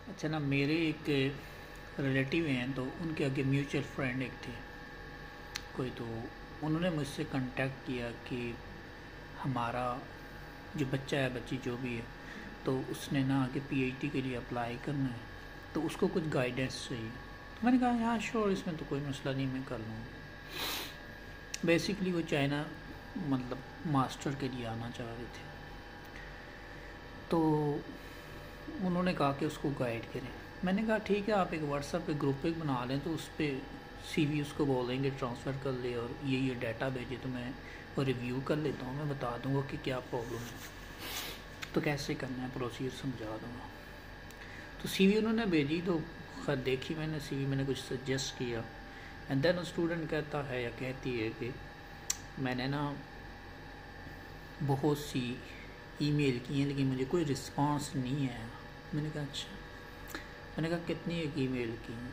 अच्छा ना, मेरे एक रिलेटिव हैं तो उनके आगे म्यूचुअल फ्रेंड एक थे कोई, तो उन्होंने मुझसे कांटेक्ट किया कि हमारा जो बच्चा है, बच्ची जो भी है, तो उसने ना आगे पीएचडी के लिए अप्लाई करना है, तो उसको कुछ गाइडेंस चाहिए। तो मैंने कहा हाँ श्योर, इसमें तो कोई मसला नहीं, मैं कर लूँगा। बेसिकली वो चाइना मतलब मास्टर के लिए आना चाह रहे थे, तो उन्होंने कहा कि उसको गाइड करें। मैंने कहा ठीक है, आप एक व्हाट्सएप पे ग्रुप एक बना लें, तो उस पर सीवी उसको बोलेंगे ट्रांसफ़र कर ले और ये डाटा भेजे, तो मैं वो रिव्यू कर लेता हूँ, मैं बता दूँगा कि क्या प्रॉब्लम है, तो कैसे करना है प्रोसीजर समझा दूँगा। तो सीवी उन्होंने भेजी, तो खैर देखी मैंने सीवी, मैंने कुछ सजेस्ट किया, एंड देन स्टूडेंट कहता है या कहती है कि मैंने ना बहुत सी ईमेल की हैं लेकिन मुझे कोई रिस्पांस नहीं आया। मैंने कहा अच्छा। मैंने कहा कितनी एक ईमेल की हैं?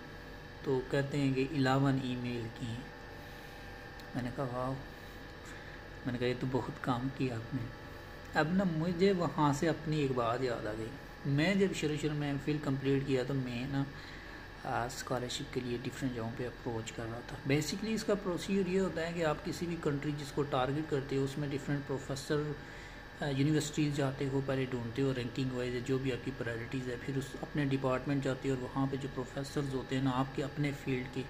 तो कहते हैं कि 11 ईमेल की हैं। मैंने कहा वाह। मैंने कहा ये तो बहुत काम किया आपने। अब ना मुझे वहाँ से अपनी एक बात याद आ गई। मैं जब शुरू में एमफिल कंप्लीट किया तो मैं ना स्कॉलरशिप के लिए डिफरेंट जगहों पे अप्रोच कर रहा था। बेसिकली इसका प्रोसीजर ये होता है कि आप किसी भी कंट्री जिसको टारगेट करते हो उसमें डिफरेंट प्रोफेसर यूनिवर्सिटीज़ जाते हो, पहले ढूंढते हो रैंकिंग वाइज जो भी आपकी प्रायोरिटीज़ है, फिर उस अपने डिपार्टमेंट जाते हो और वहाँ पे जो प्रोफेसर्स होते हैं ना आपके अपने फील्ड के,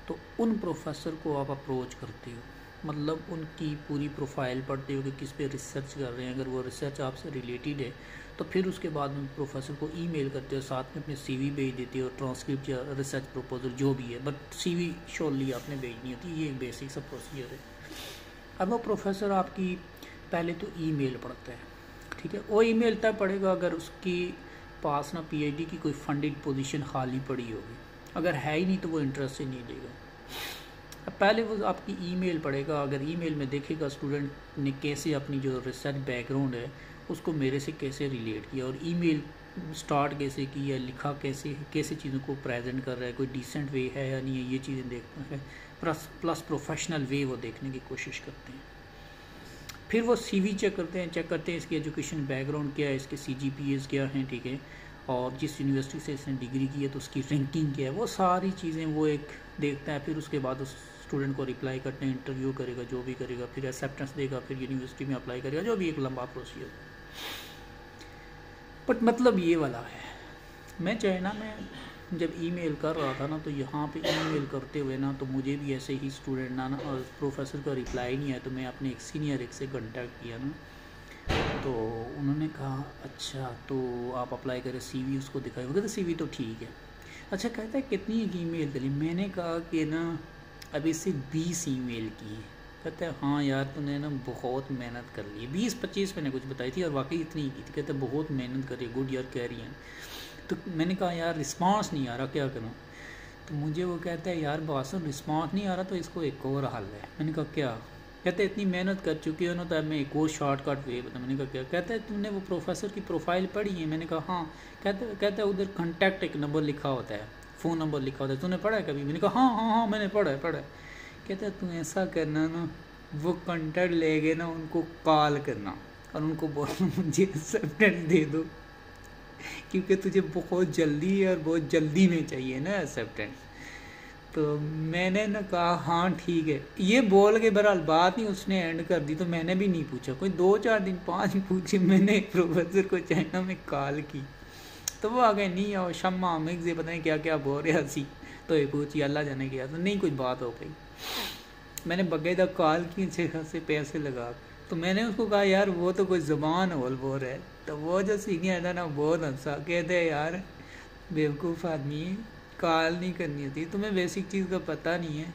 तो उन प्रोफेसर को आप अप्रोच करते हो, मतलब उनकी पूरी प्रोफाइल पढ़ते हो कि किस पे रिसर्च कर रहे हैं। अगर वो रिसर्च आपसे रिलेटेड है तो फिर उसके बाद उन प्रोफेसर को ईमेल करते हो, साथ में अपने सीवी भेज देते हो, ट्रांसक्रिप्ट या रिसर्च प्रपोजल जो भी है, बट सीवी श्योरली आपने भेजनी होती है। ये एक बेसिक सा प्रोसीजर है। अब वो प्रोफेसर आपकी पहले तो ईमेल पढ़ता है, ठीक है। वो ईमेल तब पढ़ेगा अगर उसकी पास ना पीएचडी की कोई फंडेड पोजीशन खाली पड़ी होगी, अगर है ही नहीं तो वो इंटरेस्ट ही नहीं लेगा। अब पहले वो आपकी ईमेल पढ़ेगा, अगर ईमेल में देखेगा स्टूडेंट ने कैसे अपनी जो रिसर्च बैकग्राउंड है उसको मेरे से कैसे रिलेट किया और ईमेल स्टार्ट कैसे की है, लिखा कैसे, कैसे चीज़ों को प्रेजेंट कर रहा है, कोई डिसेंट वे है या नहीं है, ये चीज़ें देखते हैं। प्लस प्रोफेशनल वे वो देखने की कोशिश करते हैं। फिर वो सीवी चेक करते हैं इसकी एजुकेशन बैकग्राउंड क्या है, इसके सीजीपीएस क्या हैं, ठीक है, और जिस यूनिवर्सिटी से इसने डिग्री की है तो उसकी रैंकिंग क्या है, वो सारी चीज़ें वो एक देखता है। फिर उसके बाद उस स्टूडेंट को रिप्लाई करते हैं, इंटरव्यू करेगा जो भी करेगा, फिर एक्सेप्टेंस देगा, फिर यूनिवर्सिटी में अप्लाई करेगा, जो भी एक लंबा प्रोसीजर। बट मतलब ये वाला है, मैं चाइना में जब ईमेल कर रहा था ना, तो यहाँ पे ईमेल करते हुए ना तो मुझे भी ऐसे ही स्टूडेंट ना और प्रोफेसर का रिप्लाई नहीं आया, तो मैं अपने एक सीनियर एक से कांटेक्ट किया ना, तो उन्होंने कहा अच्छा तो आप अप्लाई करें, सीवी उसको दिखाई, वो कहते सीवी तो ठीक है। अच्छा कहता है कितनी एक ईमेल करी? मैंने कहा कि ना अभी से 20 ईमेल की है। कहता है हाँ यार तूने ना बहुत मेहनत कर ली है। 20-25 मैंने कुछ बताई थी और वाकई इतनी की थी। कहता है बहुत मेहनत करी, गुड यार कह रही है। तो मैंने कहा यार रिस्पांस नहीं आ रहा, क्या करूँ? तो मुझे वो कहता है यार बासुन रिस्पांस नहीं आ रहा तो इसको एक और हल है। मैंने कहा क्या? कहते इतनी मेहनत कर चुकी हो ना तो अब मैं एक और शॉर्टकट वे बता। मैंने कहा क्या? कहता है तुमने वो प्रोफेसर की प्रोफाइल कहता है मैंने कहा हाँ। कहता है उधर कॉन्टैक्ट एक नंबर लिखा होता है, फ़ोन नंबर लिखा होता है, तूने पढ़ा है कभी? मैंने कहा हाँ हाँ हाँ मैंने पढ़ा है। कहता है तू ऐसा करना ना, वो कॉन्टैक्ट ले गए ना उनको कॉल करना और उनको बोलना मुझे एक्सेप्टेंस दे दो, क्योंकि तुझे बहुत जल्दी है और बहुत जल्दी में चाहिए ना एक्सेप्टेंस। तो मैंने ना कहा हाँ ठीक है, ये बोल के बहरहाल बात नहीं उसने एंड कर दी। तो मैंने भी नहीं पूछा, कोई 2-4 दिन 5 पूछे, मैंने एक प्रोफेसर को चाइना में कॉल की, तो वो आ गए नहीं आओ शम्मा मिक्स ये पता नहीं क्या क्या बोल रहा सी, तो ये पूछी अल्लाह जाने गया, तो नहीं कुछ बात हो गई। मैंने बाकायदा कॉल की, अच्छे खासे पैसे लगा। तो मैंने उसको कहा यार वो तो कोई ज़बान होल बोल रहा है। तो वो जो सीनियर था ना बहुत हंसा, कहते यार बेवकूफ़ आदमी, कॉल नहीं करनी होती, तुम्हें बेसिक चीज़ का पता नहीं है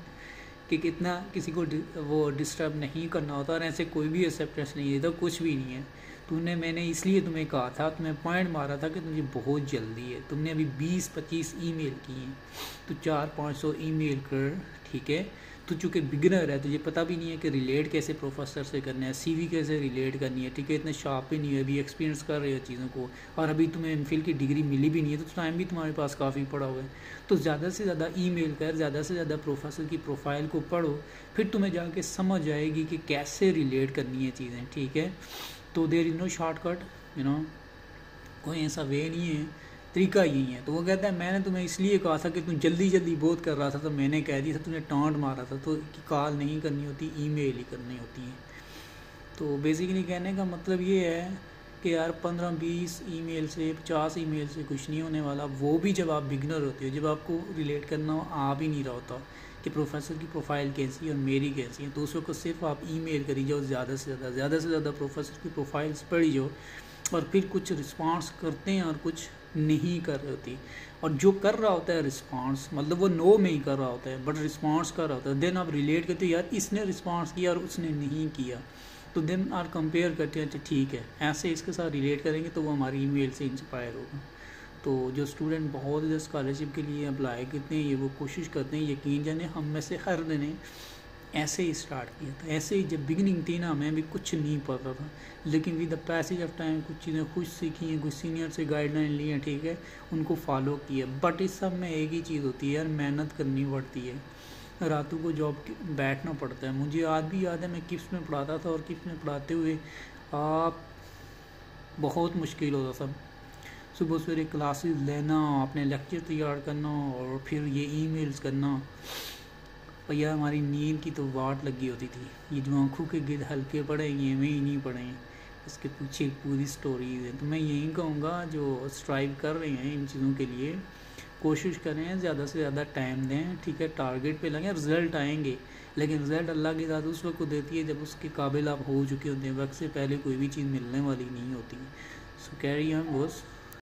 कि कितना किसी को वो डिस्टर्ब नहीं करना होता, और ऐसे कोई भी एक्सेप्टेंस नहीं है तो कुछ भी नहीं है। मैंने इसलिए तुम्हें कहा था, तुम्हें पॉइंट मारा था कि तुझे बहुत जल्दी है, तुमने अभी 20-25 ईमेल की हैं, तो 400-500 ईमेल कर, ठीक है। तो चूँकि बिगनर है, तुझे पता भी नहीं है कि रिलेट कैसे प्रोफेसर से करना है, सीवी कैसे रिलेट करनी है, ठीक है, इतने शार्प भी नहीं है, अभी एक्सपीरियंस कर रहे हो चीज़ों को, और अभी तुम्हें एमफिल की डिग्री मिली भी नहीं है, तो टाइम भी तुम्हारे पास काफ़ी पड़ा हुआ है। तो ज़्यादा से ज़्यादा ईमेल कर, ज़्यादा से ज़्यादा प्रोफेसर की प्रोफाइल को पढ़ो, फिर तुम्हें जाके समझ आएगी कि कैसे रिलेट करनी है चीज़ें, ठीक है। तो देयर इज़ नो शॉर्टकट, कोई ऐसा वे नहीं है तरीका यही है। तो वो कहता है मैंने तुम्हें इसलिए कहा था कि तुम जल्दी जल्दी बहुत कर रहा था, तो मैंने कह दिया था, तुमने टांट मारा था, तो कॉल नहीं करनी होती, ईमेल ही करनी होती है। तो बेसिकली कहने का मतलब ये है कि यार 15-20 ईमेल से 50 ईमेल से कुछ नहीं होने वाला। वो भी जब आप बिगनर होते हो, जब आपको रिलेट करना आ भी नहीं रहा होता कि प्रोफेसर की प्रोफाइल कैसी है और मेरी कैसी है, तो उस वक्त सिर्फ आप ईमेल करी जाओ, ज़्यादा से ज़्यादा प्रोफेसर की प्रोफाइल्स पढ़ी जाओ, और फिर कुछ रिस्पांस करते हैं और कुछ नहीं कर रही होती। और जो कर रहा होता है रिस्पांस, मतलब वो नो में ही कर रहा होता है बट रिस्पांस कर रहा होता है, देन आप रिलेट करते हो यार इसने रिस्पांस किया और उसने नहीं किया, तो देन आप कंपेयर करते हैं, अच्छा ठीक है ऐसे इसके साथ रिलेट करेंगे तो वो हमारी ईमेल से इंस्पायर होगा। तो जो स्टूडेंट बहुत ज़्यादा स्कॉलरशिप के लिए अप्लाई करते हैं, ये वो कोशिश करते हैं, यकीन जाने हम में से हर ने ऐसे ही स्टार्ट किया था। ऐसे ही जब बिगनिंग थी ना, मैं भी कुछ नहीं पता था, लेकिन with the passage of time कुछ चीज़ें खुद सीखी हैं, कुछ सीनियर से गाइडलाइन ली हैं, ठीक है, उनको फॉलो किया। बट इस सब में एक ही चीज़ होती है यार, मेहनत करनी पड़ती है, रातों को जॉब बैठना पड़ता है। मुझे आज भी याद है मैं किप्स में पढ़ाता था, और किप्स में पढ़ाते हुए आप बहुत मुश्किल होता था। सुबह सवेरे क्लासेस लेना, अपने लेक्चर तैयार करना, और फिर ये ईमेल्स करना, भैया हमारी नींद की तो वाट लगी होती थी। ये जो आँखों के गिर्द हल्के पड़े, ये में ही नहीं पड़े, इसके पीछे पूरी स्टोरीज है। तो मैं यही कहूँगा जो स्ट्राइव कर रहे हैं इन चीज़ों के लिए, कोशिश करें ज़्यादा से ज़्यादा टाइम दें, ठीक है, टारगेट पे लगें, रिज़ल्ट आएंगे, लेकिन रिज़ल्ट अल्लाह की ज़ात उस वक्त को देती है जब उसके काबिल आप हो चुके होते हैं। वक्त से पहले कोई भी चीज़ मिलने वाली नहीं होती। सो कैरी ऑन बॉस।